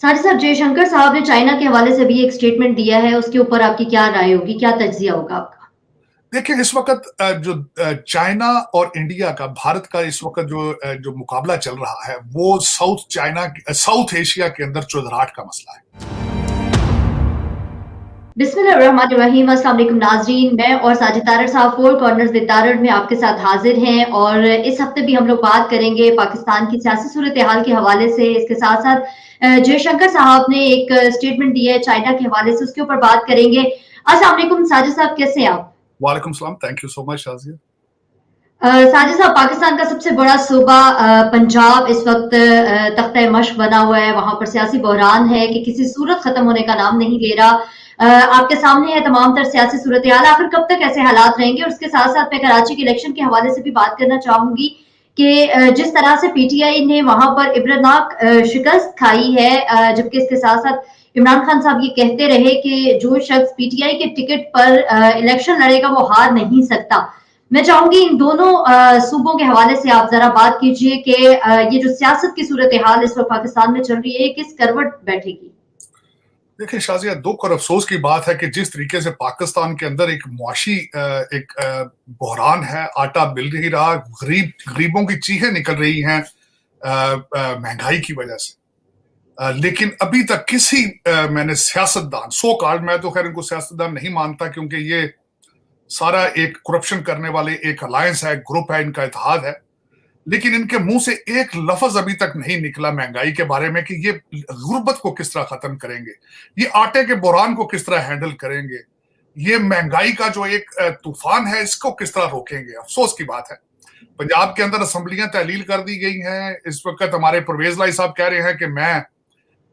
साथ ही साथ जयशंकर साहब ने चाइना के हवाले से भी एक स्टेटमेंट दिया है, उसके ऊपर आपकी क्या राय होगी, क्या तज्जिया होगा आपका? देखिए, इस वक्त जो चाइना और इंडिया का, भारत का इस वक्त जो मुकाबला चल रहा है, वो साउथ एशिया के अंदर चुधराट का मसला है। बिस्मिल्लाहिर्रहमानिर्रहीम, अस्सलाम वालेकुम नाज़रीन। मैं और साजिद तारड़ साहब फोर कॉर्नर्स विद तारड़ में आपके साथ हाजिर हैं और इस हफ्ते भी हम लोग बात करेंगे पाकिस्तान की सियासी सूरत हाल के हवाले से। इसके साथ साथ जयशंकर साहब ने एक स्टेटमेंट दिया है चाइना के हवाले से, उसके ऊपर बात करेंगे। अस्सलाम वालेकुम साजिद साहब, कैसे हैं आप? वालेकुम सलाम, thank you so much Shazia. Sajid साहब, पाकिस्तान का सबसे बड़ा सूबा पंजाब इस वक्त तख्ते मश्क बना हुआ है। वहां पर सियासी बहरान है कि किसी सूरत खत्म होने का नाम नहीं ले रहा। आपके सामने है तमाम तर सियासी सूरत हाल। आखिर कब तक ऐसे हालात रहेंगे? और उसके साथ साथ मैं कराची के इलेक्शन के हवाले से भी बात करना चाहूंगी कि जिस तरह से पीटीआई ने वहां पर इबरतनाक शिकस्त खाई है, जबकि इसके साथ साथ इमरान खान साहब ये कहते रहे कि जो शख्स पीटीआई के टिकट पर इलेक्शन लड़ेगा वो हार नहीं सकता। मैं चाहूंगी इन दोनों सूबों के हवाले से आप जरा बात कीजिए कि ये जो सियासत की सूरत हाल इस वक्त पाकिस्तान में चल रही है, किस करवट बैठेगी? देखिए शाजिया, दुख और अफसोस की बात है कि जिस तरीके से पाकिस्तान के अंदर एक मुआशी एक बहरान है, आटा मिल नहीं रहा, गरीबों की चीखें निकल रही हैं महंगाई की वजह से। लेकिन अभी तक किसी मैंने सियासतदान, सो कॉल्ड, मैं तो खैर इनको सियासतदान नहीं मानता क्योंकि ये सारा एक करप्शन करने वाले एक अलायंस है, ग्रुप है, इनका इत्तेहाद है। लेकिन इनके मुंह से एक लफ्ज अभी तक नहीं निकला महंगाई के बारे में कि ये गुर्बत को किस तरह खत्म करेंगे, ये आटे के बुरान को किस तरह हैंडल करेंगे, ये महंगाई का जो एक तूफान है इसको किस तरह रोकेंगे। अफसोस की बात है, पंजाब के अंदर असम्बलियां तहलील कर दी गई हैं। इस वक्त हमारे परवेज लाई साहब कह रहे हैं कि मैं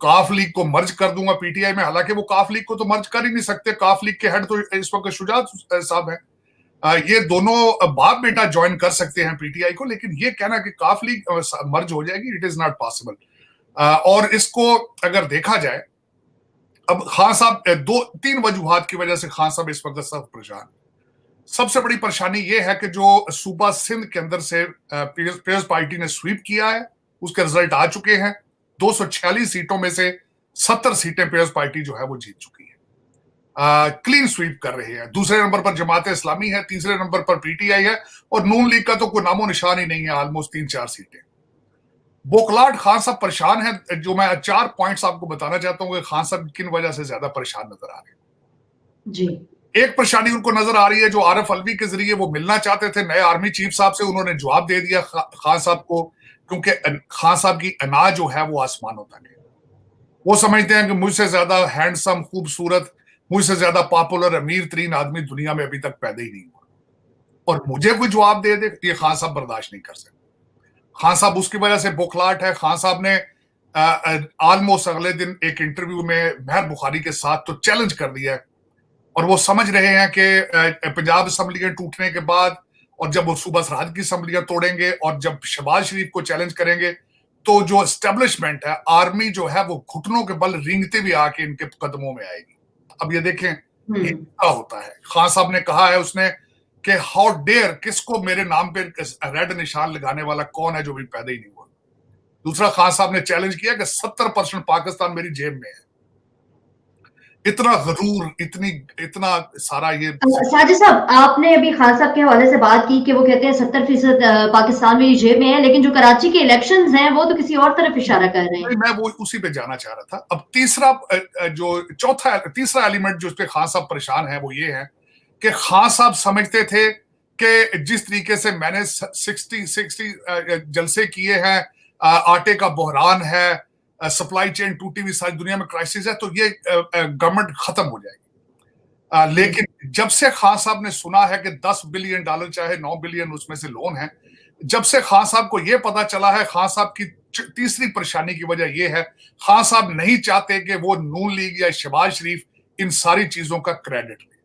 काफ लीग को मर्ज कर दूंगा पीटीआई में। हालांकि वो काफ लीग को तो मर्ज कर ही नहीं सकते, काफ लीग के हेड तो इस वक्त शुजात साहब हैं। ये दोनों बाप बेटा ज्वाइन कर सकते हैं पीटीआई को, लेकिन ये कहना कि काफ लीग मर्ज हो जाएगी, इट इज नॉट पॉसिबल। और इसको अगर देखा जाए, अब खान साहब दो तीन वजूहात की वजह से खान साहब इस वक्त सब परेशान। सबसे बड़ी परेशानी यह है कि जो सूबा सिंध के अंदर से पीपल्स पार्टी ने स्वीप किया है, उसके रिजल्ट आ चुके हैं। 246 सीटों में से 70 सीटें पीपल्स पार्टी जो है वो जीत चुकी है, क्लीन स्वीप कर रहे हैं। दूसरे नंबर पर जमात इस्लामी है, तीसरे नंबर पर पीटीआई है, और नून लीग का तो कोई नामो निशान ही नहीं है, ऑलमोस्ट 3-4 सीटें। बोखलाट खान साहब परेशान है। जो मैं 4 पॉइंट्स आपको बताना चाहता हूं कि खान साहब किन वजह से ज्यादा परेशान नजर आ रहे हैं। जी। एक परेशानी उनको नजर आ रही है, जो आरिफ अलवी के जरिए वो मिलना चाहते थे नए आर्मी चीफ साहब से, उन्होंने जवाब दे दिया खान साहब को, क्योंकि खान साहब की अना जो है वो आसमानों तक है। वो समझते हैं कि मुझसे ज्यादा हैंडसम, खूबसूरत, मुझसे ज्यादा पॉपुलर, अमीर तरीन आदमी दुनिया में अभी तक पैदा ही नहीं हुआ, और मुझे कोई जवाब दे दे, ये खान साहब बर्दाश्त नहीं कर सकते। खान साहब उसकी वजह से बौखलाहट है। खान साहब ने ऑलमोस्ट अगले दिन एक इंटरव्यू में मेहर बुखारी के साथ तो चैलेंज कर दिया है, और वो समझ रहे हैं कि पंजाब असम्बलियां टूटने के बाद, और जब वो सूबा सरहद की असम्बलियां तोड़ेंगे, और जब शहबाज शरीफ को चैलेंज करेंगे, तो जो एस्टेब्लिशमेंट है, आर्मी जो है, वो घुटनों के बल रेंगते भी आके इनके कदमों में आएगी। अब ये देखें ये क्या होता है। खान साहब ने कहा है उसने कि हाउ डेयर, किसको मेरे नाम पे रेड निशान लगाने वाला कौन है जो भी पैदा ही नहीं हुआ। दूसरा, खान साहब ने चैलेंज किया कि 70% पाकिस्तान मेरी जेब में है। इतना गरूर, इतना सारा ये साजिद साहब, आपने अभी खान साहब के हवाले से बात की कि वो कहते हैं 70% पाकिस्तान मेरी जेब में है, लेकिन जो कराची के इलेक्शंस हैं वो तो किसी और तरफ इशारा कर रहे हैं। मैं वो उसी पे जाना चाह रहा था। अब तीसरा एलिमेंट जो उस पे खान साहब परेशान है वो ये है कि खान साहब समझते थे कि जिस तरीके से मैंने 60 जलसे किए हैं, आटे का बहरान है, सप्लाई चेन टूटी हुई, सारी दुनिया में क्राइसिस है, तो ये गवर्नमेंट खत्म हो जाएगी। लेकिन जब से खान साहब ने सुना है कि $10 बिलियन चाहे 9 बिलियन उसमें से लोन है, जब से खान साहब को यह पता चला है, खान साहब की तीसरी परेशानी की वजह यह है, खान साहब नहीं चाहते कि वो नून लीग या शहबाज शरीफ इन सारी चीजों का क्रेडिट ले।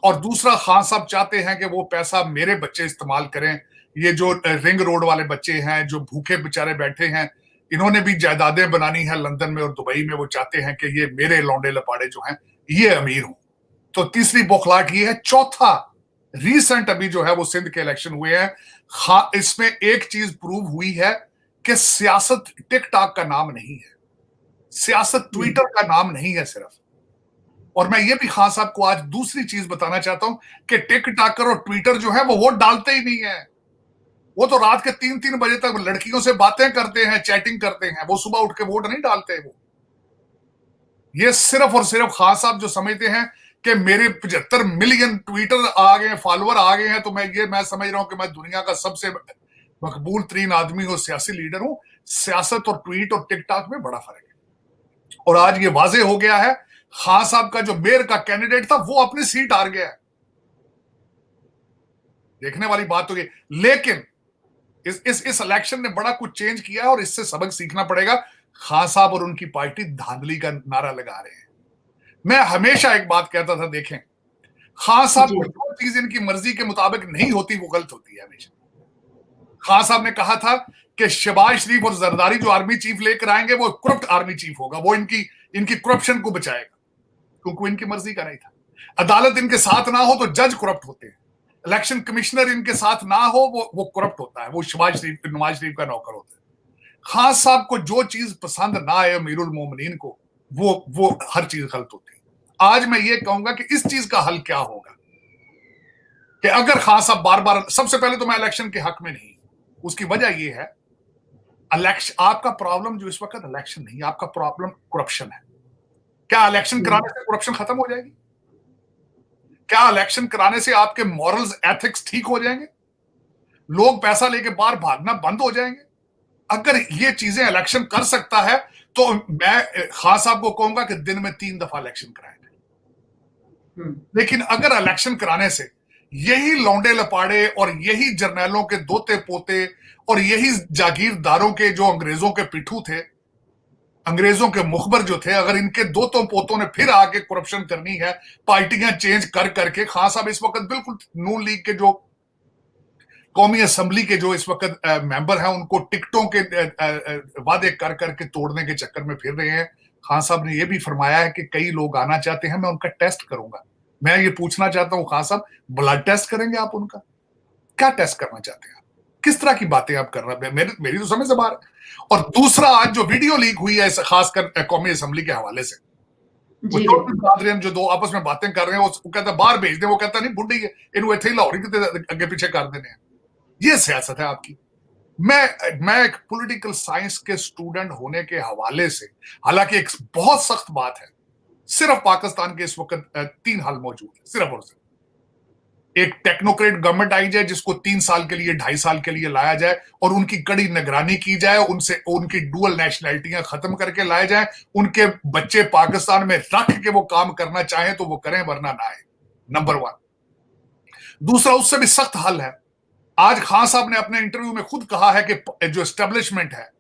और दूसरा, खान साहब चाहते हैं कि वो पैसा मेरे बच्चे इस्तेमाल करें। ये जो रिंग रोड वाले बच्चे हैं जो भूखे बेचारे बैठे हैं, इन्होंने भी जायदादें बनानी है लंदन में और दुबई में, वो चाहते हैं कि ये मेरे लौंडे लपाड़े जो हैं ये अमीर हों। तो तीसरी बौखलाहट ये है। चौथा, रीसेंट अभी जो है वो सिंध के इलेक्शन हुए हैं, इसमें एक चीज प्रूव हुई है कि सियासत टिक टाक का नाम नहीं है। सियासत ट्विटर का नाम नहीं है सिर्फ। और मैं ये भी खान साहब को आज दूसरी चीज बताना चाहता हूं कि टिकटॉकर और ट्विटर जो है वो वोट डालते ही नहीं है। वो तो रात के 3-3 बजे तक लड़कियों से बातें करते हैं, चैटिंग करते हैं, वो सुबह उठ के वोट नहीं डालते। वो ये सिर्फ और सिर्फ खान साहब जो समझते हैं कि मेरे 75 मिलियन ट्विटर आ गए, फॉलोअर आ गए हैं, तो मैं समझ रहा हूं कि मैं दुनिया का सबसे मकबूल तरीन आदमी और सियासी लीडर हूं। सियासत और ट्वीट और टिकटॉक में बड़ा फर्क है। और आज ये वाजे हो गया है, खान साहब का जो मेयर का कैंडिडेट था वो अपनी सीट हार गया है। देखने वाली बात होगी। लेकिन इस इलेक्शन ने बड़ा कुछ चेंज किया है और इससे सबक सीखना पड़ेगा। खान साहब और उनकी पार्टी धांधली का नारा लगा रहे हैं। मैं हमेशा एक बात कहता था, देखें, खान साहब को जो चीज इनकी मर्जी के मुताबिक नहीं होती वो गलत होती है हमेशा। खान साहब ने कहा था कि शहबाज शरीफ और जरदारी जो आर्मी चीफ लेकर आएंगे वो करप्ट आर्मी चीफ होगा, वो इनकी करप्शन को बचाएगा, क्योंकि इनकी मर्जी का नहीं था। अदालत इनके साथ ना हो तो जज करप्ट होते हैं। इलेक्शन कमिश्नर इनके साथ ना हो वो करप्ट होता है, वो नवाज शरीफ का नौकर होता है। खान साहब को जो चीज पसंद ना आए अमीरुल मोमिनीन को, वो हर चीज गलत होती है। आज मैं ये कहूंगा कि इस चीज का हल क्या होगा कि अगर खान साहब बार बार, सबसे पहले तो मैं इलेक्शन के हक में नहीं, उसकी वजह यह है इलेक्शन, आपका प्रॉब्लम जो इस वक्त इलेक्शन नहीं, आपका प्रॉब्लम करप्शन है। क्या इलेक्शन कराने से करप्शन खत्म हो जाएगी? क्या इलेक्शन कराने से आपके मॉरल्स एथिक्स ठीक हो जाएंगे? लोग पैसा लेके बाहर भागना बंद हो जाएंगे? अगर ये चीजें इलेक्शन कर सकता है तो मैं खान साहब को कहूंगा कि दिन में 3 दफा इलेक्शन कराएं। लेकिन अगर इलेक्शन कराने से यही लौंडे लपाड़े और यही जर्नैलों के दोते पोते और यही जागीरदारों के जो अंग्रेजों के पिट्ठू थे, अंग्रेजों के मुखबर जो थे, अगर इनके दोतों पोतों ने फिर आके करप्शन करनी है, पार्टियां चेंज कर करके, खान साहब इस वक्त बिल्कुल नून लीग के जो कौमी असेंबली के जो इस वक्त मेंबर हैं उनको टिकटों के वादे कर करके तोड़ने के चक्कर में फिर रहे हैं। खान साहब ने यह भी फरमाया है कि कई लोग आना चाहते हैं, मैं उनका टेस्ट करूंगा। मैं ये पूछना चाहता हूं खान साहब, ब्लड टेस्ट करेंगे आप उनका? क्या टेस्ट करना चाहते हैं आप? किस तरह की बातें आप कर रहे हैं? मेरी तो समझ से बाहर है। और दूसरा, आज जो वीडियो लीक हुई है खासकर कौमी असेंबली के हवाले से, जो दो आपस में बातें कर रहे हैं, वो कहता बाहर भेज दे, वो कहता नहीं बुढ़ी है इन्हों इथे लाहौरी अगे पीछे कर देने हैं। ये सियासत है आपकी। मैं एक पॉलिटिकल साइंस के स्टूडेंट होने के हवाले से, हालांकि एक बहुत सख्त बात है, सिर्फ पाकिस्तान के इस वक्त 3 हल मौजूद है, सिर्फ और सिर्फ एक टेक्नोक्रेट गवर्नमेंट आई जाए जिसको 3 साल के लिए, 2.5 साल के लिए लाया जाए और उनकी कड़ी निगरानी की जाए, उनसे उनकी डुअल नेशनैलिटियां खत्म करके लाए जाए, उनके बच्चे पाकिस्तान में रख के वो काम करना चाहें तो वो करें, वरना ना आए। नंबर 1। दूसरा, उससे भी सख्त हल है। आज खान साहब ने अपने इंटरव्यू में खुद कहा है कि जो एस्टेब्लिशमेंट है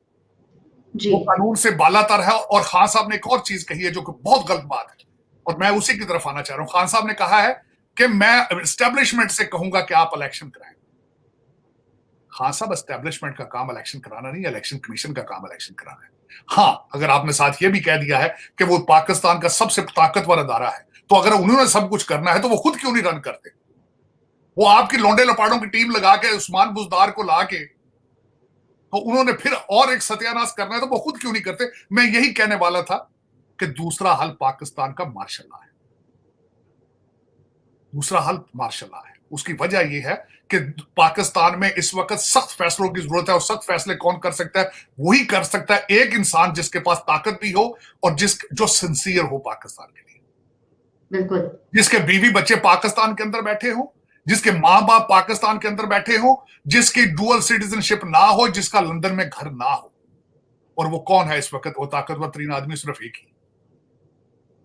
वो कानून से बालातर है। और खान साहब ने एक और चीज कही है जो कि बहुत गलत बात है, और मैं उसी की तरफ आना चाह रहा हूं। खान साहब ने कहा है कि मैं एस्टेब्लिशमेंट से कहूंगा कि आप इलेक्शन कराएं। खान साहब, एस्टेब्लिशमेंट का काम इलेक्शन कराना नहीं, इलेक्शन कमीशन का काम इलेक्शन कराना है। हाँ, अगर आपने साथ ये भी कह दिया है कि वो पाकिस्तान का सबसे ताकतवर अदारा है, तो अगर उन्होंने सब कुछ करना है तो वो खुद क्यों नहीं रन करते? वो आपकी लौंडे लपाड़ों की टीम लगा के उस्मान बुजदार को ला के, तो उन्होंने फिर और एक सत्यानाश करना है तो वो खुद क्यों नहीं करते? मैं यही कहने वाला था कि दूसरा हल पाकिस्तान का मार्शल लॉ है। दूसरा हल मार्शल लॉ है। उसकी वजह यह है कि पाकिस्तान में इस वक्त सख्त फैसलों की जरूरत है, और सख्त फैसले कौन कर सकता है? वही कर सकता है एक इंसान जिसके पास ताकत भी हो और जो सिंसियर हो पाकिस्तान के लिए। बिल्कुल। जिसके बीवी बच्चे पाकिस्तान के अंदर बैठे हो, जिसके मां बाप पाकिस्तान के अंदर बैठे हो, जिसकी डुअल सिटीजनशिप ना हो, जिसका लंदन में घर ना हो। और वो कौन है इस वक्त? वो ताकतवर तरीन आदमी सिर्फ एक ही।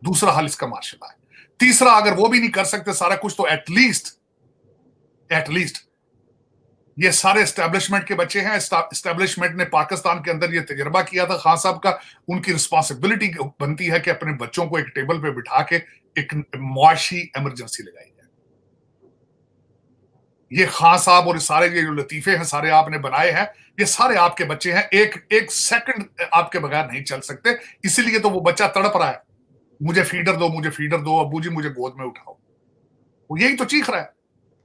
दूसरा हल इसका मार्शल लॉ है। तीसरा, अगर वो भी नहीं कर सकते सारा कुछ, तो एटलीस्ट ये सारे एस्टेब्लिशमेंट के बच्चे हैं। एस्टेब्लिशमेंट ने पाकिस्तान के अंदर ये तजर्बा किया था खान साहब का। उनकी रिस्पॉन्सिबिलिटी बनती है कि अपने बच्चों को एक टेबल पे बिठा के एक मुआशी इमरजेंसी लगाई जाए। ये खान साहब और सारे ये जो लतीफे हैं सारे आपने बनाए हैं, ये सारे आपके बच्चे हैं। एक सेकंड आपके बगैर नहीं चल सकते। इसीलिए तो वो बच्चा तड़प रहा है, मुझे फीडर दो, मुझे फीडर दो, अब्बू जी मुझे गोद में उठाओ। वो यही तो चीख रहा है,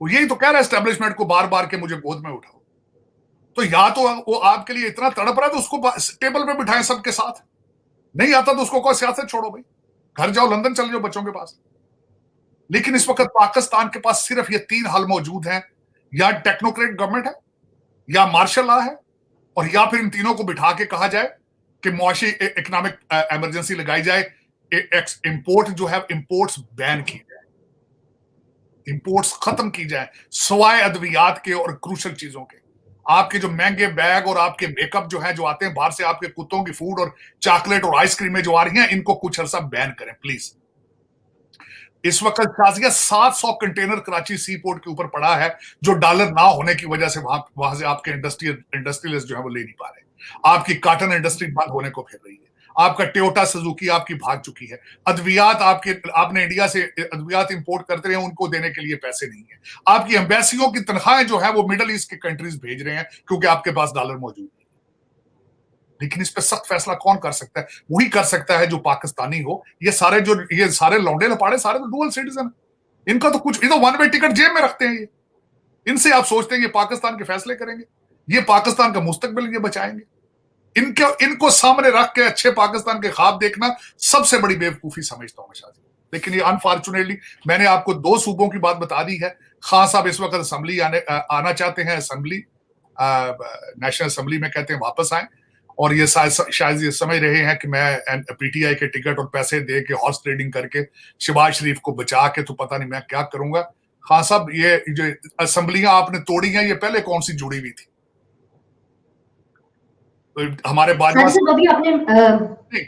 वो यही तो कह रहा है एस्टेब्लिशमेंट को बार बार के मुझे गोद में उठाओ। तो या तो वो आपके लिए इतना तड़प रहा है तो उसको टेबल पे बिठाएं सबके साथ, नहीं आता तो उसको कोई सियासत छोड़ो भाई, घर जाओ, लंदन चले जाओ बच्चों के पास। लेकिन इस वक्त पाकिस्तान के पास सिर्फ ये 3 हल मौजूद हैं, या टेक्नोक्रेट गवर्नमेंट है, या मार्शल लॉ है, और या फिर इन तीनों को बिठा के कहा जाए कि मुआशी इकोनॉमिक इमरजेंसी लगाई जाए, इंपोर्ट जो है इंपोर्ट्स बैन की जाए, इंपोर्ट्स खत्म की जाए, सवाए अद्वियात के और क्रूशल चीजों के। आपके जो महंगे बैग और आपके मेकअप जो है जो आते हैं बाहर से, आपके कुत्तों की फूड और चॉकलेट और आइसक्रीमें जो आ रही हैं, इनको कुछ अर्सा बैन करें प्लीज। इस वक्त शाजिया 700 कंटेनर कराची सी पोर्ट के ऊपर पड़ा है, जो डॉलर ना होने की वजह से वहां से आपके इंडस्ट्रियलिस्ट जो है वो ले नहीं पा रहे। आपकी कॉटन इंडस्ट्री बंद होने को फिर रही है, आपका टोयोटा सुजुकी आपकी भाग चुकी है, अद्वियात आपने इंडिया से अद्वियात इंपोर्ट करते रहे, उनको देने के लिए पैसे नहीं है, आपकी एम्बेसियों की तनख्वाहें जो है वो मिडल ईस्ट के कंट्रीज भेज रहे हैं क्योंकि आपके पास डॉलर मौजूद है। लेकिन इस पर सख्त फैसला कौन कर सकता है? वही कर सकता है जो पाकिस्तानी हो। ये सारे लौंडे लपाड़े सारे तो डुअल सिटीजन, इनका तो कुछ, ये तो वन वे टिकट जेब में रखते हैं। ये इनसे आप सोचते हैं ये पाकिस्तान के फैसले करेंगे, ये पाकिस्तान का मुस्तकबिल ये बचाएंगे? इनको सामने रख के अच्छे पाकिस्तान के ख्वाब देखना सबसे बड़ी बेवकूफी समझता हूं मैं शादी। लेकिन ये अनफॉर्चुनेटली मैंने आपको 2 सूबों की बात बता दी है। खान साहब इस वक्त असेंबली आना चाहते हैं, असेंबली नेशनल असेंबली में कहते हैं वापस आए, और ये शायद ये समझ रहे हैं कि मैं पीटीआई के टिकट और पैसे दे के हॉर्स ट्रेडिंग करके शहबाज शरीफ को बचा के तो पता नहीं मैं क्या करूंगा। खान साहब, ये जो असेंबलियां आपने तोड़ी हैं, ये पहले कौन सी जुड़ी हुई थी? हमारे बाजवा साजिद साहब, अभी आपने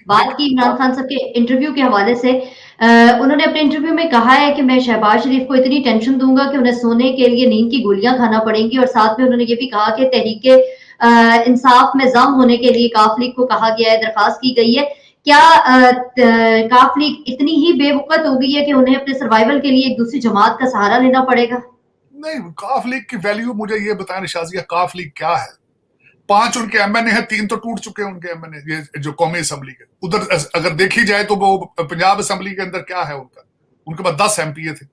बात की इमरान खान साहब के इंटरव्यू के हवाले से। उन्होंने अपने इंटरव्यू में कहा है कि मैं शहबाज शरीफ को इतनी टेंशन दूंगा कि उन्हें सोने के लिए नींद की गोलियां खाना पड़ेंगी, और साथ में उन्होंने ये भी कहा कि तहरीके इंसाफ में जम होने के लिए काफ लीग को कहा गया है, दरखास्त की गई है। क्या काफ लीग इतनी ही बेवकूफ हो गई है कि उन्हें अपने सर्वाइवल के लिए एक दूसरी जमात का सहारा लेना पड़ेगा? नहीं, काफ लीग की वैल्यू मुझे ये बताएं शाजिया, काफ लीग क्या है? 5 उनके एमएनए हैं, 3 तो टूट चुके हैं उनके एमएनए, ये जो कौमी असेंबली के उधर अगर देखी जाए तो वो पंजाब असेंबली के अंदर क्या है उनके पास 10 एमपीए थे।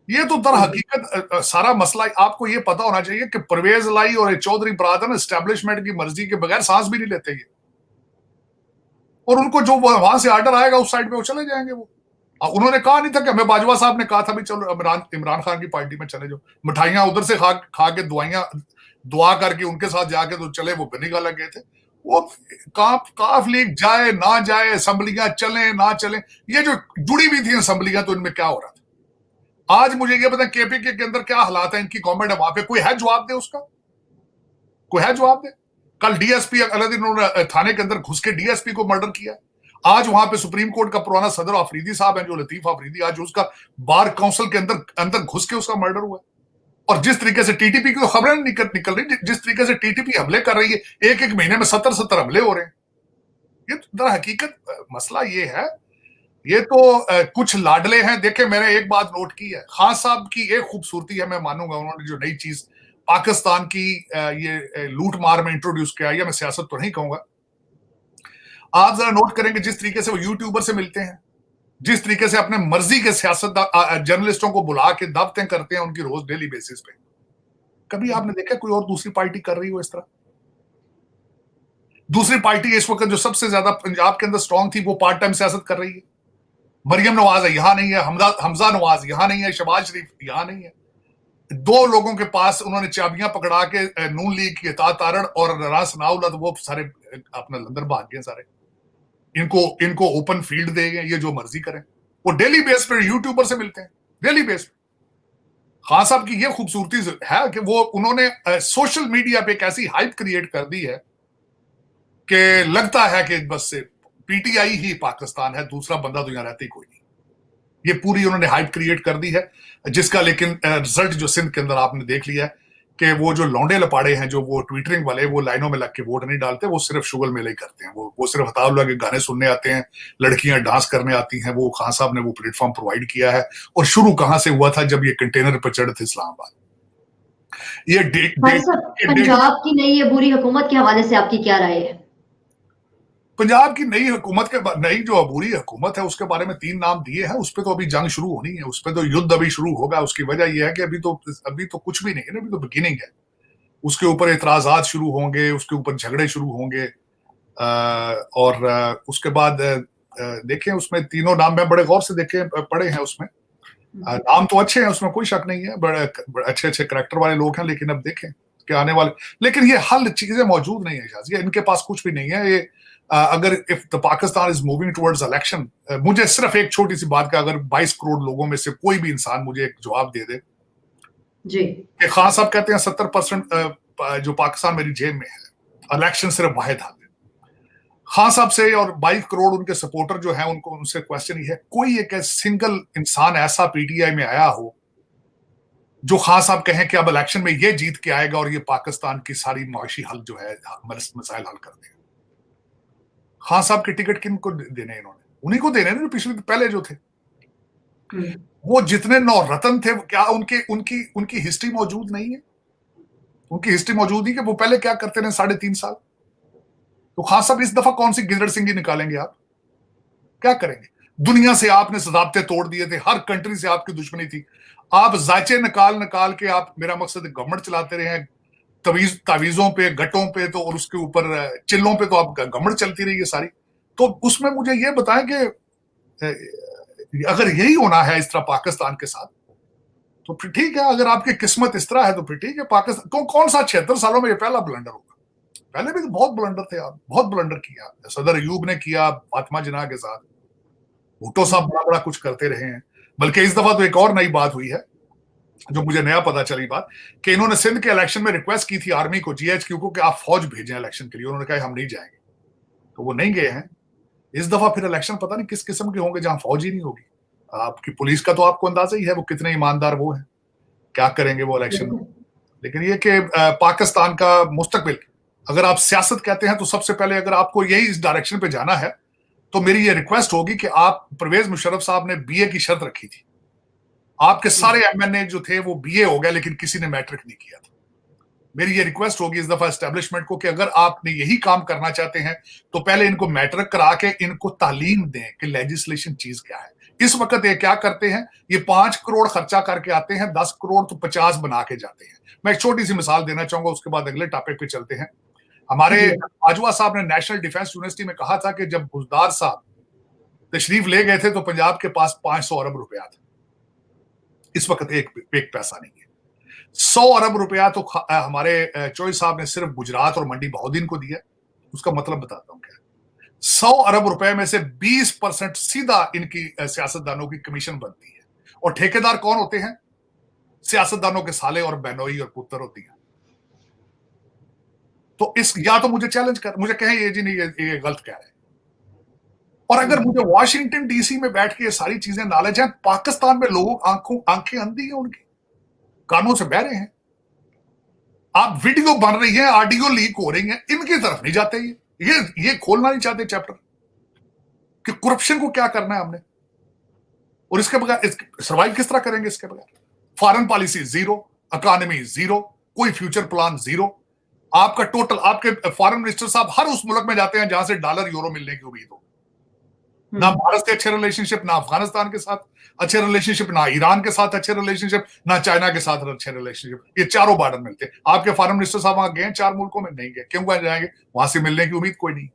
ये तो दर हकीकत सारा मसला आपको ये पता होना चाहिए कि परवेज लाई और चौधरी बरादर एस्टेब्लिशमेंट की मर्जी के बगैर सांस भी नहीं लेते ये, और उनको जो वहां से आर्डर आएगा उस साइड पे वो चले जाएंगे। वो उन्होंने कहा नहीं था कि हमें बाजवा साहब ने कहा था भी चलो इमरान खान की पार्टी में चले जाओ, मिठाइयां उधर से खा के दुआ करके उनके साथ जाके तो चले, वो बनी गलत गए थे। वो काफ लीग जाए ना जाए, असेंबलियां चले ना चले, ये जो जुड़ी हुई थी असेंबलियां, तो इनमें क्या हो रहा था? आज मुझे ये बताएं केपीके के अंदर क्या हालात है, इनकी गवर्नमेंट है वहां पे, कोई है जवाब दे उसका? कोई है जवाब दे? कल डीएसपी अलग उन्होंने थाने के अंदर घुस के डीएसपी को मर्डर किया। आज वहां पे सुप्रीम कोर्ट का पुराना सदर अफरीदी साहब है, जो लतीफ अफरीदी, आज उसका बार काउंसिल के अंदर घुस के उसका मर्डर हुआ। और जिस तरीके से टीटीपी की तो खबरें निकल रही, जिस तरीके से टीटीपी हमले कर रही है, एक महीने में 70 हमले हो रहे हैं। ये तो दर हकीकत मसला ये है। ये तो कुछ लाडले हैं। देखे, मैंने एक बात नोट की है, खान साहब की एक खूबसूरती है, मैं मानूंगा, उन्होंने जो नई चीज पाकिस्तान की ये लूट मार में इंट्रोड्यूस किया, या मैं सियासत तो नहीं कहूंगा। आप जरा नोट करेंगे जिस तरीके से वो यूट्यूबर से मिलते हैं, जिस तरीके से अपने मर्जी के सियासत जर्नलिस्टों को बुला के दावतें करते हैं उनकी रोज डेली बेसिस पे, कभी आपने देखा कोई और दूसरी पार्टी कर रही हो इस तरह? दूसरी पार्टी इस वक्त जो सबसे ज्यादा पंजाब के अंदर स्ट्रांग थी, वो पार्ट टाइम सियासत कर रही है। मरियम नवाज है, यहां नहीं है, हमजा नवाज यहां नहीं है, शहबाज शरीफ यहां नहीं है। 2 लोगों के पास उन्होंने चाबियां पकड़ा के नून लीग की तारण और रास नाउला, तो वो सारे अपने अंदर भाग गए सारे। इनको ओपन फील्ड दे गए, ये जो मर्जी करें। वो डेली बेस पे यूट्यूबर से मिलते हैं, डेली बेस पे। खान साहब की ये खूबसूरती है कि वो उन्होंने सोशल मीडिया पे एक ऐसी हाइप क्रिएट कर दी है कि लगता है कि बस से पीटीआई ही पाकिस्तान है, दूसरा बंदा तो यहां रहता ही कोई नहीं। ये पूरी उन्होंने हाइप क्रिएट कर दी है, जिसका लेकिन रिजल्ट जो सिंध के अंदर आपने देख लिया है कि वो जो लौंडे लपाड़े हैं, जो वो ट्विटरिंग वाले, वो लाइनों में लग के वोट नहीं डालते, वो सिर्फ शुगल मेले ही करते हैं। वो सिर्फ हताउल्लाह के गाने सुनने आते हैं, लड़कियां डांस करने आती हैं। वो खान साहब ने वो प्लेटफॉर्म प्रोवाइड किया है। और शुरू कहां से हुआ था? जब ये कंटेनर पर चढ़े थे इस्लामाबाद। ये पंजाब की नई बुरी हुकूमत के हवाले से आपकी क्या राय है? पंजाब की नई हुकूमत के नई जो अबूरी हुकूमत है उसके बारे में 3 नाम दिए हैं। उस पर तो अभी जंग शुरू होनी है, उस पर तो युद्ध अभी शुरू होगा। उसकी वजह यह है कि अभी तो कुछ भी नहीं है, अभी तो बिगिनिंग है। उसके ऊपर इतराजात शुरू होंगे, उसके ऊपर झगड़े शुरू होंगे। और उसके बाद देखें उसमें तीनों नाम में बड़े गौर से देखे पढ़े हैं उसमें। नाम तो अच्छे हैं, उसमें कोई शक नहीं है, बड़े अच्छे अच्छे करैक्टर वाले लोग हैं, लेकिन अब देखें कि आने वाले, लेकिन ये हल चीजें मौजूद नहीं है शाजिया, इनके पास कुछ भी नहीं है। ये अगर if the Pakistan is moving towards election, मुझे सिर्फ एक छोटी सी बात का, अगर 22 करोड़ लोगों में से कोई भी इंसान मुझे एक जवाब दे दे जी कि खान साहब कहते हैं 70% जो पाकिस्तान मेरी जेब में है, इलेक्शन सिर्फ वाहिद हल है। खान साहब से और 22 करोड़ उनके सपोर्टर जो हैं, उनको उनसे क्वेश्चन ही है, कोई एक सिंगल इंसान ऐसा पीटीआई में आया हो जो खान साहब कहें कि अब इलेक्शन में ये जीत के आएगा और ये पाकिस्तान की सारी माशी हल जो है मसाइल हल कर देगा। खान साहब के टिकट किन को देने, इन्होंने उन्हीं को देने जो पिछले पहले जो थे। वो जितने नौरतन थे, क्या उनके उनकी उनकी हिस्ट्री मौजूद नहीं है? उनकी हिस्ट्री मौजूद नहीं कि वो पहले क्या करते रहे 3.5 साल। तो खान साहब इस दफा कौन सी गिदड़ सिंगी निकालेंगे? आप क्या करेंगे? दुनिया से आपने ज़ाब्ते तोड़ दिए थे, हर कंट्री से आपकी दुश्मनी थी, आप जायचे निकाल निकाल के आप, मेरा मकसद गवर्नमेंट चलाते रहे हैं, तावीजों पे, गटों पे, तो और उसके ऊपर चिल्लों पे तो आप गवर्नमेंट चलती रही है सारी। तो उसमें मुझे ये बताएं कि अगर यही होना है इस तरह पाकिस्तान के साथ, तो फिर ठीक है। अगर आपकी किस्मत इस तरह है तो फिर ठीक है। पाकिस्तान कौन सा 76 सालों में ये पहला ब्लंडर होगा? पहले भी तो बहुत ब्लंडर थे आप, बहुत ब्लंडर किया सदर अयूब ने किया फातिमा जिन्ना के साथ, भुट्टो साहब बड़ा बड़ा कुछ करते रहे हैं। बल्कि इस दफा तो एक और नई बात हुई है जो मुझे नया पता चली बात, कि इन्होंने सिंध के इलेक्शन में रिक्वेस्ट की थी आर्मी को, जीएचक्यू को, कि आप फौज भेजें इलेक्शन के लिए। उन्होंने कहा हम नहीं जाएंगे, तो वो नहीं गए हैं। इस दफा फिर इलेक्शन पता नहीं किस किस्म के होंगे जहां फौज ही नहीं होगी। आपकी पुलिस का तो आपको अंदाजा ही है वो कितने ईमानदार वो है, क्या करेंगे वो इलेक्शन में। लेकिन ये कि पाकिस्तान का मुस्तकबिल, अगर आप सियासत कहते हैं तो सबसे पहले अगर आपको यही इस डायरेक्शन पे जाना है तो मेरी ये रिक्वेस्ट होगी कि आप, परवेज मुशर्रफ साहब ने बीए की शर्त रखी थी, आपके सारे एमएनए जो थे वो बीए हो गए, लेकिन किसी ने मैट्रिक नहीं किया था। मेरी ये रिक्वेस्ट होगी इस दफा एस्टेब्लिशमेंट को कि अगर आपने यही काम करना चाहते हैं तो पहले इनको मैट्रिक करा के इनको तालीम दें कि लेजिस्लेशन चीज क्या है। इस वक्त ये क्या करते हैं, ये 5 करोड़ खर्चा करके आते हैं, 10 करोड़ तो 50 बना के जाते हैं। मैं एक छोटी सी मिसाल देना चाहूंगा, उसके बाद अगले टॉपिक पे चलते हैं। हमारे बाजवा साहब ने नेशनल डिफेंस यूनिवर्सिटी में कहा था कि जब गुलजार साहब तशरीफ ले गए थे तो पंजाब के पास 500 अरब रुपया था। इस वक्त एक पैसा नहीं है। 100 अरब रुपया तो हमारे चोई साहब ने सिर्फ गुजरात और मंडी बहाउद्दीन को दिया। उसका मतलब बताता हूं क्या, 100 अरब रुपए में से 20% सीधा इनकी सियासतदानों की कमीशन बनती है, और ठेकेदार कौन होते हैं? सियासतदानों के साले और बहनोई और पुत्र होती है। तो इस, या तो मुझे चैलेंज कर, मुझे कहें ये जी नहीं ये गलत कह रहे हैं। और अगर मुझे वॉशिंगटन डीसी में बैठ के ये सारी चीजें नॉलेज है, पाकिस्तान में लोगों आंखें अंधी हैं, उनकी कानों से बह रहे हैं। आप वीडियो बन रही है, ऑडियो लीक हो रही है, इनकी तरफ नहीं जाते। ये खोलना नहीं चाहते चैप्टर कि करप्शन को क्या करना है हमने, और इसके बगैर सर्वाइव किस तरह करेंगे इसके बगैर। Foreign policy zero, economy zero, कोई फ्यूचर प्लान जीरो। आपका टोटल, आपके फॉरेन मिनिस्टर साहब हर उस मुल्क में जाते हैं जहां से डॉलर यूरो मिलने की उम्मीद हो। ना भारत से अच्छे रिलेशनशिप, ना अफगानिस्तान के साथ अच्छे रिलेशनशिप, ना ईरान के साथ अच्छे रिलेशनशिप, ना चाइना के साथ अच्छे रिलेशनशिप। ये चारों बॉर्डर मिलते हैं। आपके फॉरेन मिनिस्टर साहब वहां गए 4 मुल्कों में? नहीं गए। क्यों जाएंगे? वहां से मिलने की उम्मीद कोई नहीं।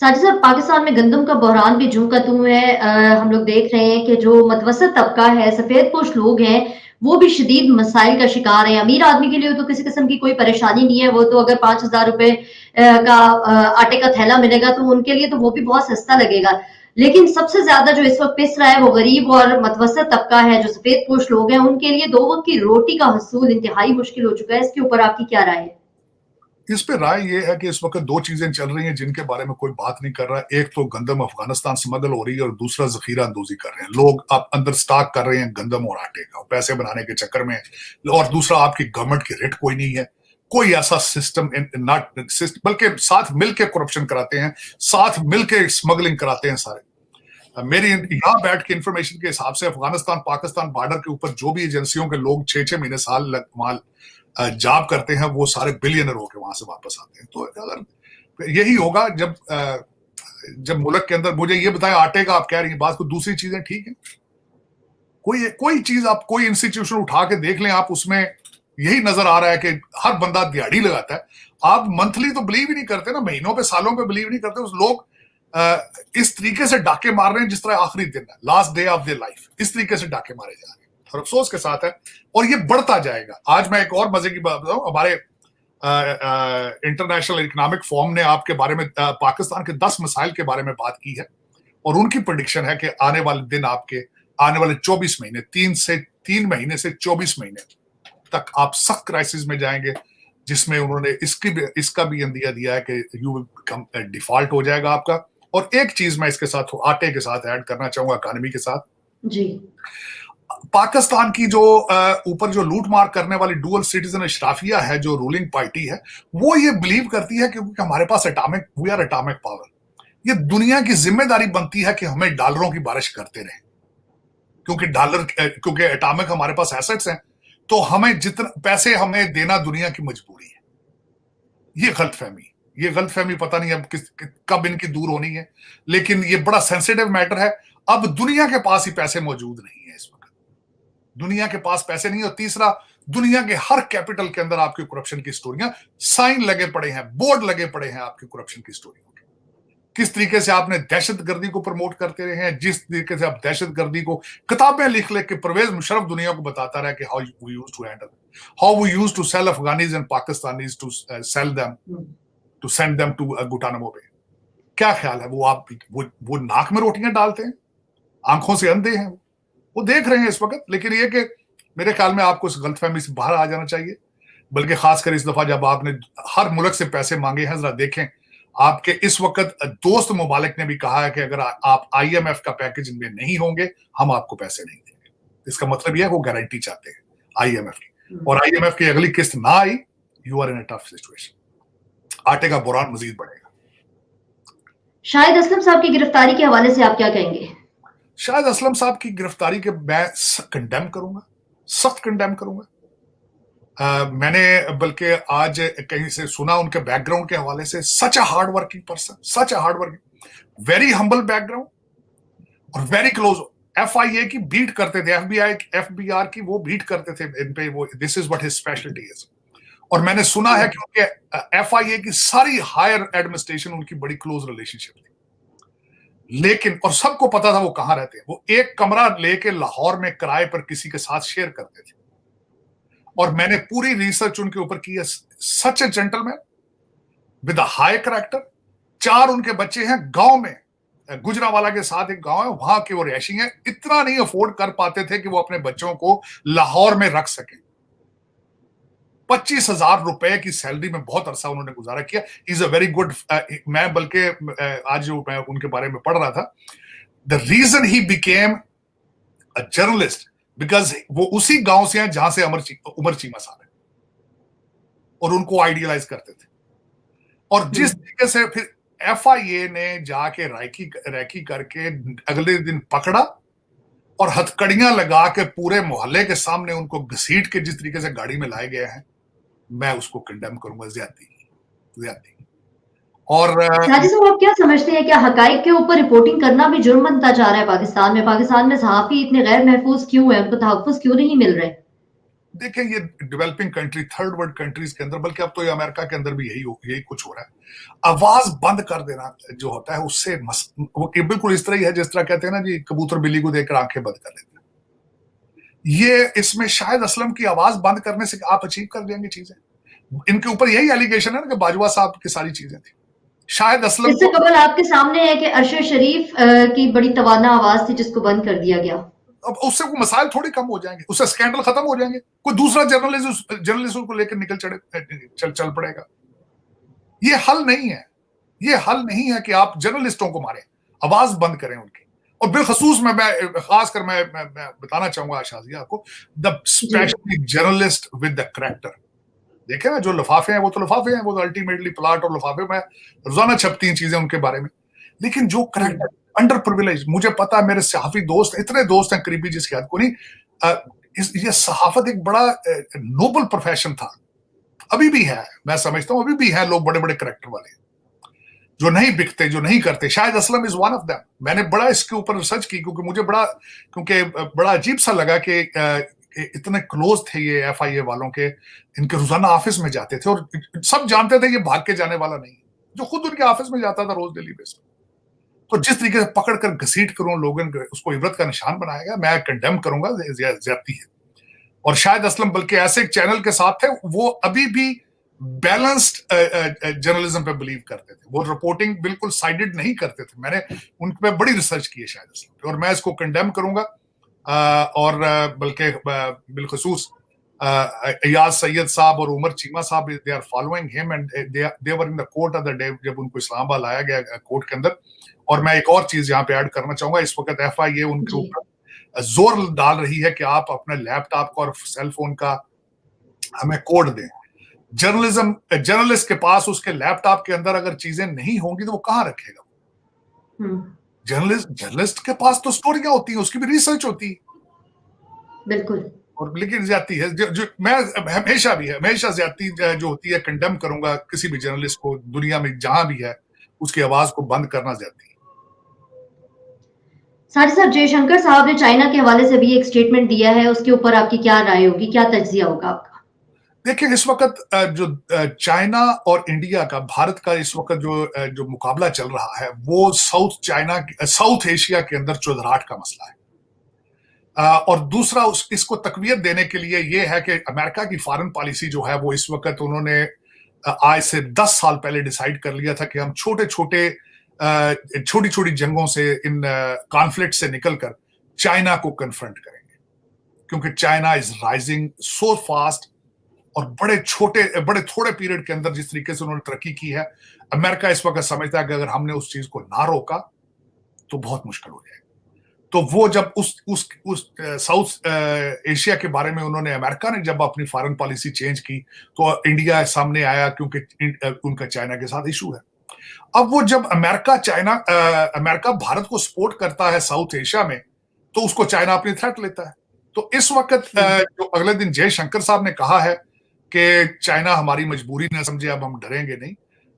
साजिद साहब, पाकिस्तान में गंदम का बहरान भी जूं का तूं है। हम लोग देख रहे हैं कि जो मतवसत तबका है, सफेदपोश लोग हैं, वो भी शदीद मसाइल का शिकार है। अमीर आदमी के लिए तो किसी किस्म की कोई परेशानी नहीं है, वो तो अगर 5,000 रुपए का आटे का थैला मिलेगा तो उनके लिए तो वो भी बहुत सस्ता लगेगा। लेकिन सबसे ज्यादा जो इस वक्त पिस रहा है वो गरीब और मतवसत तबका है, जो सफेदपोश लोग हैं, उनके लिए 2 वक्त की रोटी का हसूल इंतहाई मुश्किल हो चुका है। इसके ऊपर आपकी क्या राय है? इस पे राय ये है कि इस वक्त 2 चीजें चल रही हैं जिनके बारे में कोई बात नहीं कर रहा। एक तो गंदम अफगानिस्तान स्मगल हो रही है, और दूसरा जखीरा अंदोजी कर रहे हैं लोग। आप अंदर स्टॉक कर रहे हैं गंदम और आटे का पैसे बनाने के चक्कर में। और दूसरा, आपकी गवर्नमेंट की रेट कोई नहीं है, कोई ऐसा सिस्टम नॉट सिस्टम, बल्कि साथ मिलकर करप्शन कराते हैं, साथ मिलकर स्मगलिंग कराते हैं सारे। मेरी यहां बैठ के इंफॉर्मेशन के हिसाब से अफगानिस्तान पाकिस्तान बॉर्डर के ऊपर जो भी एजेंसियों के लोग 6-6 महीने साल जॉब करते हैं, वो सारे बिलियनर होकर वहां से वापस आते हैं। तो अगर यही होगा जब मुल्क के अंदर, मुझे ये बताएं, आटे का आप कह रही हैं बात को, दूसरी चीजें ठीक है, कोई चीज आप, कोई इंस्टीट्यूशन उठा के देख लें आप, उसमें यही नजर आ रहा है कि हर बंदा दिहाड़ी लगाता है। आप मंथली तो बिलीव ही नहीं करते ना, महीनों पे सालों पे बिलीव नहीं करते। उस लोग इस तरीके से डाके मार रहे हैं जिस तरह आखिरी दिन है, last day of their life, इस तरीके से डाके मारे जा रहे हैं और अफसोस के साथ है, और ये बढ़ता जाएगा। आज मैं एक और मजे की बात बताऊं, हमारे इंटरनेशनल इकोनॉमिक फोरम ने आपके बारे में पाकिस्तान के 10 मसाइल के बारे में बात की है, और उनकी प्रेडिक्शन है कि आने वाले दिन आपके आने वाले 24 महीने 3 महीने से 24 महीने तक आप सख्त क्राइसिस में जाएंगे, जिसमें उन्होंने इसका भी अंदिया दिया है कि यू विल बिकम डिफॉल्ट हो जाएगा आपका। और एक चीज मैं इसके साथ आटे के साथ ऐड करना चाहूंगा, इकोनॉमी के साथ जी, पाकिस्तान की जो ऊपर जो लूट मार करने वाली डुअल सिटीजन अशराफिया है, जो रूलिंग पार्टी है, वो ये बिलीव करती है क्योंकि हमारे पास वी आर एटॉमिक पावर, ये दुनिया की जिम्मेदारी बनती है कि हमें डॉलरों की बारिश करते रहे, क्योंकि एटॉमिक हमारे पास एसेट्स हैं, तो हमें जितना पैसे हमें देना दुनिया की मजबूरी है। ये गलतफहमी पता नहीं अब कब इनकी दूर होनी है, लेकिन ये बड़ा सेंसिटिव मैटर है। अब दुनिया के पास ही पैसे मौजूद नहीं है, इस वक्त दुनिया के पास पैसे नहीं। और तीसरा, दुनिया के हर कैपिटल के अंदर आपकी करप्शन की स्टोरियां, साइन लगे पड़े हैं, बोर्ड लगे पड़े हैं आपकी करप्शन की स्टोरियों के। किस तरीके से आपने दहशतगर्दी को प्रमोट करते रहे हैं, जिस तरीके से आप दहशतगर्दी को किताबें लिख के परवेज मुशर्रफ दुनिया को बताता रहा कि how we used to handle, how we used to sell Afghanis and Pakistanis to sell them, to send them to Guantanamo पे। क्या ख्याल है, वो नाक में रोटियां डालते हैं, आंखों से अंधे हैं, वो देख रहे हैं इस वक्त। लेकिन ये कि मेरे ख्याल में आपको इस गलतफहमी से बाहर आ जाना चाहिए, बल्कि खासकर इस दफा जब आपने हर मुल्क से पैसे मांगे हैं, जरा देखें। आपके इस वक्त दोस्त मुमालिक ने भी कहा है कि अगर आप IMF का पैकेज में नहीं होंगे, हम आपको पैसे नहीं देंगे। इसका मतलब यह है वो गारंटी चाहते हैं IMF की, और IMF की अगली किस्त ना आई, you are in a tough situation, आटे का बुरान मजीद बढ़ेगा। शाहिद असलम साहब की गिरफ्तारी के हवाले से आप क्या कहेंगे? शाहिद असलम साहब की गिरफ्तारी के मैं कंडेम करूंगा, सख्त कंडेम करूंगा। मैंने बल्कि आज कहीं से सुना उनके बैकग्राउंड के हवाले से, such a hard working person, such a hard working, very humble background और वेरी क्लोज। FIA की बीट करते थे, FBR की वो बीट करते थे इन पे, वो this is what his speciality is. और मैंने सुना है कि उनके FIA की सारी हायर एडमिनिस्ट्रेशन उनकी बड़ी क्लोज रिलेशनशिप थी। लेकिन और सबको पता था वो कहां रहते हैं, वो एक कमरा लेके लाहौर में किराए पर किसी के साथ शेयर करते थे। और मैंने पूरी रिसर्च उनके ऊपर की है, such a gentleman with a high character. 4 उनके बच्चे हैं, गांव में गुजरावाला के साथ एक गांव है, वहां के वो रैशी हैं, इतना नहीं अफोर्ड कर पाते थे कि वो अपने बच्चों को लाहौर में रख सके। 25,000 रुपए की सैलरी में बहुत अरसा उन्होंने गुजारा किया। इज अ वेरी गुड, मैं बल्कि आज जो मैं उनके बारे में पढ़ रहा था, the reason he became a journalist because वो उसी गांव से हैं जहां से उमर चीमा साहब है, और उनको आइडियलाइज करते थे। और जिस तरीके से फिर FIA ने जाके रैकी करके अगले दिन पकड़ा और हथकड़ियां लगा के पूरे मोहल्ले के सामने उनको घसीट के जिस तरीके से गाड़ी में लाए गए हैं, मैं उसको कंडेम करूंगा, ज्यादती। और साजिद साहब, आप क्या समझते हैं, क्या हकाइक के ऊपर रिपोर्टिंग करना भी जुर्म बनता जा रहा है पाकिस्तान में? पाकिस्तान में सहाफी इतने गैर महफूज क्यों है, उनको तहफ्फुज़ क्यों नहीं मिल रहे? देखें, ये developing country, third world countries के अंदर, बल्कि अब तो ये अमेरिका के अंदर भी यही कुछ हो रहा है। आवाज बंद कर देना जो होता है, उससे वो बिल्कुल इस तरह ही है जिस तरह कहते हैं ना जी, कबूतर बिल्ली को देखकर आंखें बंद कर लेते हैं। ये इसमें शाहिद असलम की आवाज बंद करने से आप अचीव कर देंगे चीजें। इनके ऊपर यही एलिगेशन है ना कि बाजवा साहब की सारी चीजें थी। शाहिद असलम इससे कबल आपके सामने है कि अरशद शरीफ की बड़ी तवाना आवाज थी जिसको बंद कर दिया गया। अब उससे वो मसाइल थोड़ी कम हो जाएंगे, उससे स्कैंडल खत्म हो जाएंगे, कोई दूसरा जर्नलिस्ट को लेकर निकल चल पड़ेगा। ये हल नहीं है, ये हल नहीं है कि आप जर्नलिस्टों को मारें, आवाज बंद करें उनकी। और बिलखसूस मैं खासकर मैं बताना चाहूंगा शाजिया आपको, the specially journalist with the character. देखे ना, जो लिफाफे हैं वो तो लिफाफे हैं, वो तो अल्टीमेटली प्लाट और लिफाफे में रोजाना छपती हैं चीजें उनके बारे में। लेकिन जो करैक्टर अंडर प्रिविलेज, मुझे पता है, मेरे सहाफी दोस्त, इतने दोस्त हैं करीबी जिसकी याद को नहीं, ये सहाफत एक बड़ा नोबल प्रोफेशन था, अभी भी है, मैं समझता हूं अभी भी है लोग बड़े बड़े करैक्टर वाले जो नहीं बिकते, जो नहीं करते। Shahid Aslam is one of them. मैंने बड़ा इसके ऊपर रिसर्च की क्योंकि मुझे बड़ा अजीब सा लगा कि इतने क्लोज थे ये FIA वालों के, इनके रोजाना ऑफिस में जाते थे और सब जानते थे ये भाग के जाने वाला नहीं, जो खुद उनके ऑफिस में जाता था रोज डेली बेस पे। तो जिस तरीके से पकड़ कर घसीट कर उन लोगों ने उसको इबरत का निशान बनाया गया, मैं कंडेम करूंगा, ज्यादती है। और शाहिद असलम बल्कि ऐसे एक चैनल के साथ थे, वो अभी भी बैलेंस्ड जर्नलिज्म पे बिलीव करते थे, वो रिपोर्टिंग बिल्कुल साइडेड नहीं करते थे। मैंने उन पे बड़ी रिसर्च की है शाहिद असलम पे, और मैं इसको कंडेम करूंगा। और बल्कि बिलखसूस अयाज सैयद साहब और उमर चीमा साहब, they are following him and they were in the court of the day जब उनको इस्लामाबाद लाया गया कोर्ट के अंदर। और मैं एक और चीज यहाँ पे ऐड करना चाहूंगा, इस वक्त FIA उनके ऊपर जोर डाल रही है कि आप अपने लैपटॉप का और सेल फोन का हमें कोड दें। जर्नलिस्ट के पास उसके लैपटॉप के अंदर अगर चीजें नहीं होंगी तो वो कहाँ रखेगा? जर्नलिस्ट के पास तो स्टोरियां होती हैं, उसकी भी रिसर्च होती है, बिल्कुल। और लेकिन ज्यादती है जो मैं हमेशा ज्यादती जो होती है कंडेम करूंगा किसी भी जर्नलिस्ट को, दुनिया में जहां भी है, उसकी आवाज को बंद करना ज्यादती है। साथ ही साथ जयशंकर साहब ने चाइना के हवाले से भी एक स्टेटमेंट दिया है, उसके ऊपर आपकी क्या राय होगी, क्या तज्जिया होगा आपका? देखिए, इस वक्त जो चाइना और इंडिया का, भारत का इस वक्त जो मुकाबला चल रहा है, वो साउथ एशिया के अंदर चुधराहट का मसला है। और दूसरा इसको तकवीत देने के लिए ये है कि अमेरिका की फॉरेन पॉलिसी जो है वो इस वक्त उन्होंने आज से 10 साल पहले डिसाइड कर लिया था कि हम छोटी छोटी जंगों से, इन कॉन्फ्लिक्ट से निकलकर चाइना को कन्फ्रंट करेंगे, क्योंकि China is rising so fast, और बड़े थोड़े पीरियड के अंदर जिस तरीके से उन्होंने तरक्की की है, अमेरिका इस वक्त समझता है कि अगर हमने उस चीज को ना रोका तो बहुत मुश्किल हो जाएगा। तो वो जब उस साउथ एशिया के बारे में उन्होंने, अमेरिका ने जब अपनी फॉरेन पॉलिसी चेंज की, तो इंडिया सामने आया, क्योंकि उनका चाइना के साथ इशू है। अब वो जब अमेरिका भारत को सपोर्ट करता है साउथ एशिया में, तो उसको चाइना अपनी थ्रेट लेता है। तो इस वक्त जो अगले दिन जयशंकर साहब ने कहा है कि चाइना हमारी मजबूरी न समझे, अब हम डरेंगे नहीं,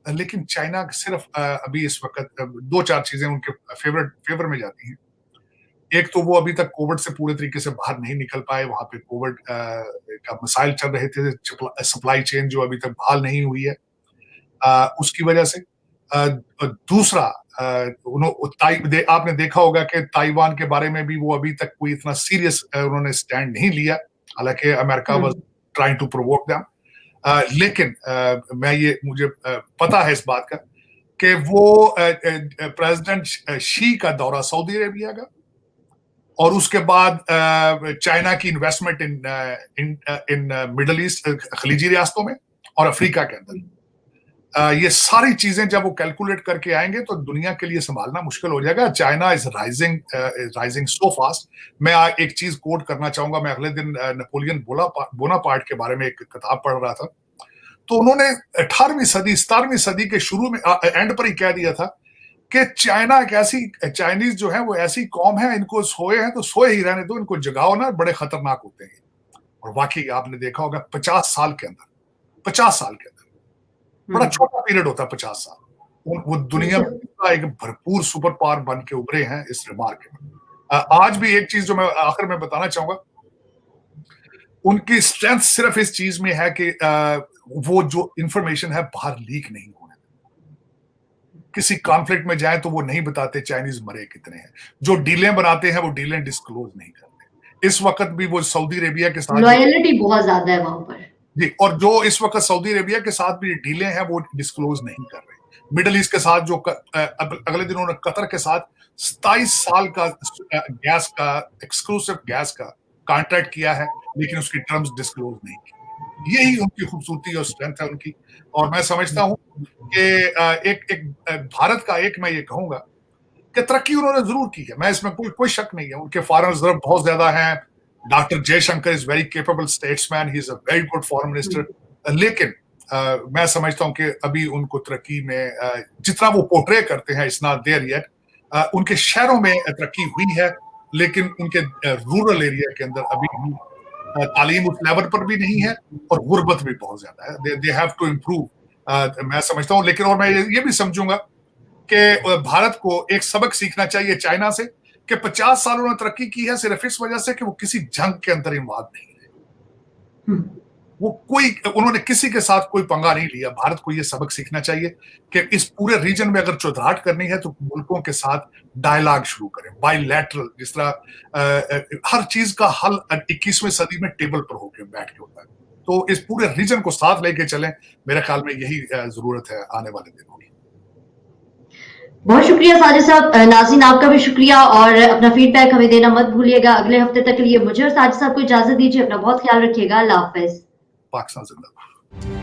लेकिन चाइना सिर्फ अभी इस वक्त 2-4 चीजें उनके फेवर में जाती हैं। एक तो वो अभी तक कोविड से पूरे तरीके से बाहर नहीं निकल पाए, वहां पे कोविड का मसाइल चल रहे थे, सप्लाई चेन जो अभी तक बहाल नहीं हुई है, उसकी वजह से। दूसरा, आपने देखा होगा कि ताइवान के बारे में भी वो अभी तक कोई इतना सीरियस उन्होंने स्टैंड नहीं लिया, हालांकि America was trying to provoke them. लेकिन मुझे पता है इस बात का कि वो प्रेसिडेंट शी का दौरा सऊदी अरेबिया का, और उसके बाद चाइना की इन्वेस्टमेंट इन मिडल ईस्ट, खलीजी रियासतों में और अफ्रीका के अंदर, ये सारी चीजें जब वो कैलकुलेट करके आएंगे तो दुनिया के लिए संभालना मुश्किल हो जाएगा। China is rising so fast. मैं एक चीज कोट करना चाहूंगा, मैं अगले दिन नेपोलियन बोनापार्ट के बारे में एक किताब पढ़ रहा था, तो उन्होंने 18वीं सदी 17वीं सदी के शुरू में एंड पर ही कह दिया था कि चाइनीज जो है वो ऐसी कौम है, इनको सोए हैं तो सोए ही रहने दो, इनको जगाओ ना, बड़े खतरनाक होते हैं। और वाकई आपने देखा होगा 50 साल के अंदर बड़ा छोटा पीरियड होता है 50 साल, वो दुनिया में एक भरपूर सुपर पावर बन के उभरे हैं इस रिमार्क में। आज भी एक चीज जो मैं आखिर में बताना चाहूंगा, उनकी स्ट्रेंथ सिर्फ इस चीज में है कि वो जो इंफॉर्मेशन है बाहर लीक नहीं होने, किसी कॉन्फ्लिक्ट में जाए तो वो नहीं बताते चाइनीज मरे कितने हैं, जो डीलें बनाते हैं वो डीलें डिस्क्लोज नहीं करते। इस वक्त भी वो सऊदी अरेबिया के साथ लॉयल्टी बहुत ज्यादा है वहां पर जी, और जो इस वक्त सऊदी अरेबिया के साथ भी डीलें हैं वो डिस्क्लोज नहीं कर रहे। मिडल ईस्ट के साथ जो अगले दिन उन्होंने कतर के साथ 27 साल का गैस का, एक्सक्लूसिव गैस का कॉन्ट्रैक्ट किया है, लेकिन उसकी टर्म्स डिस्क्लोज नहीं की। यही उनकी खूबसूरती और स्ट्रेंथ है उनकी। और मैं समझता हूं कि एक भारत का, मैं ये कहूंगा कि तरक्की उन्होंने जरूर की है, मैं इसमें कोई शक नहीं है। उनके फॉरेन रिजर्व बहुत ज्यादा हैं। Doctor Jaishankar is very capable statesman, he is a very good foreign minister. लेकिन मैं समझता हूं कि अभी उनको तरक्की में जितना वो पोर्ट्रे करते हैं, इट्स नॉट देयर येट। उनके शहरों में तरक्की हुई है, लेकिन उनके रूरल एरिया के अंदर अभी भी तालीम उस लेवल पर भी नहीं है, और गुर्बत भी बहुत ज्यादा है। दे हैव टू इम्प्रूव, मैं समझता हूं। लेकिन और मैं ये भी समझूंगा कि भारत को एक सबक सीखना चाहिए चाइना से, कि 50 साल उन्होंने तरक्की की है सिर्फ इस वजह से कि वो किसी जंग के अंदर इन्वॉल्व नहीं है। उन्होंने किसी के साथ कोई पंगा नहीं लिया। भारत को ये सबक सीखना चाहिए कि इस पूरे रीजन में अगर चौधराहट करनी है तो मुल्कों के साथ डायलॉग शुरू करें, बायलैटरल, जिस तरह हर चीज का हल 21वीं सदी में टेबल पर होकर बैठ के होता है। तो इस पूरे रीजन को साथ लेके चलें, मेरे ख्याल में यही जरूरत है आने वाले दिनों की। बहुत शुक्रिया साजिद साहब। नाज़रीन आपका भी शुक्रिया और अपना फीडबैक हमें देना मत भूलिएगा। अगले हफ्ते तक के लिए मुझे और साजिद साहब को इजाजत दीजिए। अपना बहुत ख्याल रखिएगा। अल्लाह हाफिज। पाकिस्तान जिंदाबाद।